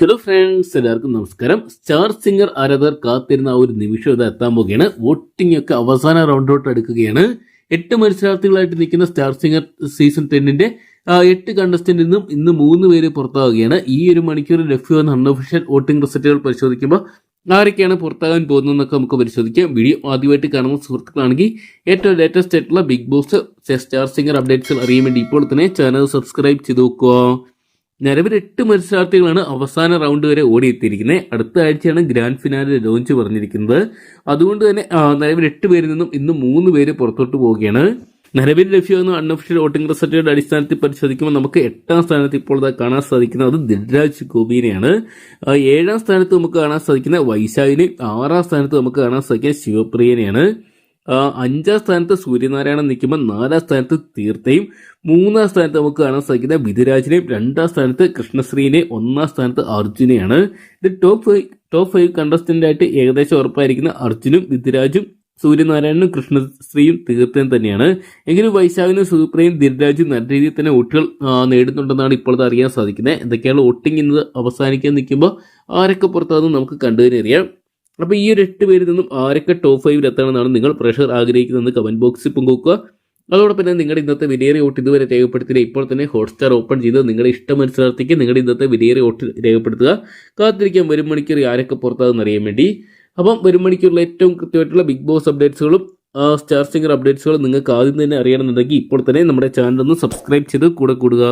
Hello friends, എല്ലാവർക്കും നമസ്കാരം. Star singer ആരാധകർ കാത്തിരുന്ന ഒരു നിമിഷം ഇത് എത്താൻ പോവുകയാണ്. വോട്ടിംഗ് ഒക്കെ അവസാന റൗണ്ടിലോട്ട് അടുക്കുകയാണ്. 8 മത്സരാർത്ഥികളായിട്ട് നിൽക്കുന്ന സ്റ്റാർ സിംഗർ സീസൺ 10ന്റെ 8 കണ്ടസ്റ്റന്റിൽ നിന്നും ഇന്ന് 3 പേര് പുറത്താവുകയാണ്. ഈ ഒരു മണിക്കൂറിൽ ലഭ്യമാകുന്ന അൺഒഫീഷ്യൽ വോട്ടിംഗ് റിസൾട്ടുകൾ പരിശോധിക്കുമ്പോൾ ആരൊക്കെയാണ് പുറത്താകാൻ പോകുന്നതെന്നൊക്കെ നമുക്ക് പരിശോധിക്കാം. വീഡിയോ ആദ്യമായിട്ട് കാണുന്ന സുഹൃത്തുക്കളാണെങ്കിൽ ഏറ്റവും ലേറ്റസ്റ്റ് ആയിട്ടുള്ള ബിഗ് ബോസ് സ്റ്റാർ സിംഗർ അപ്ഡേറ്റ്സുകൾ അറിയാൻ വേണ്ടി ഇപ്പോൾ തന്നെ ചാനൽ സബ്സ്ക്രൈബ് ചെയ്ത് നോക്കുക. നിലവിൽ 8 മത്സരാർത്ഥികളാണ് അവസാന റൗണ്ട് വരെ ഓടിയെത്തിയിരിക്കുന്നത്. അടുത്ത ആഴ്ചയാണ് ഗ്രാൻഡ് ഫിനാലെ ലോഞ്ച് പറഞ്ഞിരിക്കുന്നത്. അതുകൊണ്ട് തന്നെ നിലവിൽ 8 പേരിൽ നിന്നും ഇന്ന് 3 പേര് പുറത്തോട്ട് പോവുകയാണ്. നിലവിൽ ലഭ്യമാകുന്ന അൺഒഫീഷ്യൽ വോട്ടിംഗ് റിസൾട്ടുകളുടെ അടിസ്ഥാനത്തിൽ പരിശോധിക്കുമ്പോൾ നമുക്ക് 8ാം സ്ഥാനത്ത് ഇപ്പോൾ കാണാൻ സാധിക്കുന്നത് ദിൽരാജ് ഗോപിനെയാണ്. 7ാം സ്ഥാനത്ത് നമുക്ക് കാണാൻ സാധിക്കുന്ന വൈശാഖിനെയും 6ാം സ്ഥാനത്ത് നമുക്ക് കാണാൻ സാധിക്കുന്ന ശിവപ്രിയനെയാണ്. 5ാം സ്ഥാനത്ത് സൂര്യനാരായണൻ നിൽക്കുമ്പോൾ 4ാം സ്ഥാനത്ത് തീർത്ഥയും 3ാം സ്ഥാനത്ത് നമുക്ക് കാണാൻ സാധിക്കുന്ന വിധുരാജിനെയും 2ാം സ്ഥാനത്ത് കൃഷ്ണശ്രീനെ 1ാം സ്ഥാനത്ത് അർജുനെയാണ്. ഇത് ടോപ്പ് 5 കണ്ടസ്റ്റന്റ് ആയിട്ട് ഏകദേശം ഉറപ്പായിരിക്കുന്ന അർജുനും വിധുരാജും സൂര്യനാരായണനും കൃഷ്ണശ്രീയും തീർത്ഥയും തന്നെയാണ്. എങ്കിലും വൈശാഖിനും സൂപ്രയും ദിൽരാജും നല്ല രീതിയിൽ തന്നെ വോട്ടുകൾ നേടുന്നുണ്ടെന്നാണ് ഇപ്പോൾ അറിയാൻ സാധിക്കുന്നത്. എന്തൊക്കെയാണ് വോട്ടിംഗ് ഇന്ന് അവസാനിക്കാൻ നിൽക്കുമ്പോൾ ആരൊക്കെ പുറത്താകുന്നു നമുക്ക് കണ്ടുതന്നെയറിയാം. അപ്പോൾ ഈ ഒരു 8 പേരിൽ നിന്നും ആരൊക്കെ ടോപ്പ് 5 എത്തണമെന്നാണ് നിങ്ങൾ പ്രേക്ഷകർ ആഗ്രഹിക്കുന്നതെന്ന് കമന്റ് ബോക്സിൽ പങ്കുവെക്കുക. അതോടൊപ്പം തന്നെ നിങ്ങളുടെ ഇന്നത്തെ വിലയേറിയ വോട്ട് ഇതുവരെ രേഖപ്പെടുത്തില്ല ഇപ്പോൾ തന്നെ ഹോട്ട്സ്റ്റാർ ഓപ്പൺ ചെയ്ത് നിങ്ങളുടെ ഇഷ്ട മത്സരാർത്ഥിക്ക് നിങ്ങളുടെ ഇന്നത്തെ വിലയേറിയ വോട്ട് രേഖപ്പെടുത്തുക. കാത്തിരിക്കാം വരും മണിക്കൂർ ആരൊക്കെ പുറത്താകുമെന്ന് അറിയാൻ വേണ്ടി. അപ്പം വരും മണിക്കൂറിൽ ഏറ്റവും കൃത്യമായിട്ടുള്ള ബിഗ് ബോസ് അപ്ഡേറ്റ്സുകളും സ്റ്റാർ സിംഗർ അപ്ഡേറ്റ്സുകളും നിങ്ങൾക്ക് ആദ്യം തന്നെ അറിയണമെന്നുണ്ടെങ്കിൽ ഇപ്പോൾ തന്നെ നമ്മുടെ ചാനൽ ഒന്ന് സബ്സ്ക്രൈബ് ചെയ്ത് കൂടെ കൂടുക.